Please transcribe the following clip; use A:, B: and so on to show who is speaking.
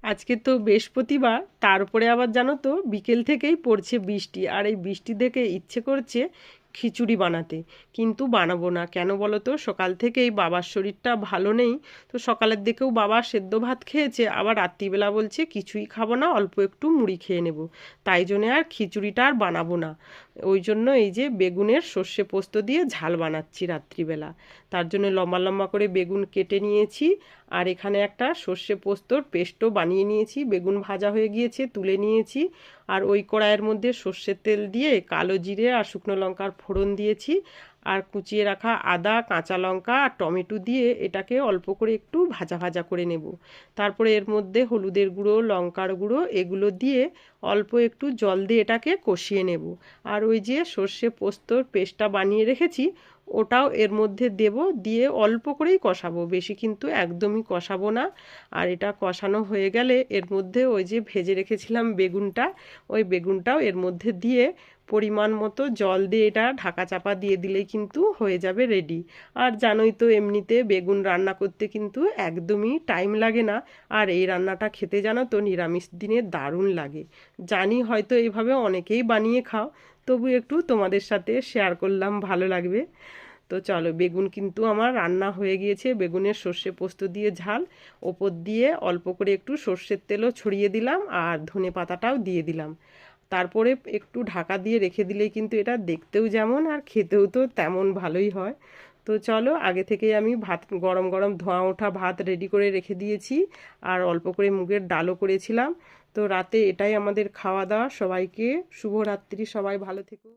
A: আজকে তো বৃহস্পতিবার, তার উপরে আবার জানো তো বিকেল থেকেই পড়ছে বৃষ্টি, আর এই বৃষ্টি দেখে ইচ্ছে করছে খিচুড়ি বানাতে, কিন্তু বানাবো না। কেন বলো তো, সকাল থেকেই বাবার শরীরটা ভালো নেই। তো সকালের দিকেও বাবা সেদ্ধ ভাত খেয়েছে, আবার রাত্রিবেলা বলছে কিছুই খাবো না, অল্প একটু মুড়ি খেয়ে নেব। তাই জন্য আর খিচুড়িটা আর বানাবো না। ওই জন্য এই যে বেগুনের সর্ষে পোস্ত দিয়ে ঝাল বানাচ্ছি রাত্রিবেলা। তার জন্য লম্বা লম্বা করে বেগুন কেটে নিয়েছি, আর এখানে একটা সর্ষে পোস্তর পেস্টও বানিয়ে নিয়েছি। বেগুন ভাজা হয়ে গিয়েছে, তুলে নিয়েছি। আর ওই কড়াইয়ের মধ্যে সর্ষের তেল দিয়ে কালো জিরে আর শুকনো লঙ্কার ফোড়ন দিয়েছি, আর কুচিয়ে রাখা আদা, কাঁচা লঙ্কা আর টমেটো দিয়ে এটাকে অল্প করে একটু ভাজা ভাজা করে নেব। তারপরে এর মধ্যে হলুদের গুঁড়ো, লঙ্কার গুঁড়ো এগুলো দিয়ে অল্প একটু জল দিয়ে এটাকে কষিয়ে নেব। আর ওই যে সর্ষে পোস্তর পেস্টটা বানিয়ে রেখেছি ওটাও এর মধ্যে দেব, দিয়ে অল্প করেই কষাবো, বেশি কিন্তু একদমই কষাবো না। আর এটা কষানো হয়ে গেলে এর মধ্যে ওই যে ভেজে রেখেছিলাম বেগুনটা, ওই বেগুনটাও এর মধ্যে দিয়ে পরিমাণ মতো জল দিয়ে এটা ঢাকা চাপা দিয়ে দিলেই কিন্তু হয়ে যাবে রেডি। আর জানোই তো এমনিতে বেগুন রান্না করতে কিন্তু একদমই টাইম লাগে না। আর এই রান্নাটা খেতে জানো তো নিরামিষ দিনে দারুণ লাগে। জানি হয়তো এইভাবে অনেকেই বানিয়ে খাও, তবু একটু তোমাদের সাথে শেয়ার করলাম, ভালো লাগবে। তো চলো, বেগুন কিন্তু আমার রান্না হয়ে গিয়েছে। বেগুনের সর্ষে পোস্ত দিয়ে ঝাল, ওপর দিয়ে অল্প করে একটু সর্ষের তেলও ছড়িয়ে দিলাম, আর ধনে পাতাটাও দিয়ে দিলাম। তারপরে একটু ঢাকা দিয়ে রেখে দিলেই কিন্তু এটা দেখতেও যেমন আর খেতেও তো তেমন ভালোই হয়। তো চলো, আগে থেকেই আমি ভাত, গরম গরম ধোঁয়া ওঠা ভাত রেডি করে রেখে দিয়েছি, আর অল্প করে মুগের ডালও করেছিলাম। তো রাতে এটাই আমাদের খাওয়া দাওয়া। সবাইকে শুভরাত্রি, সবাই ভালো থেকো।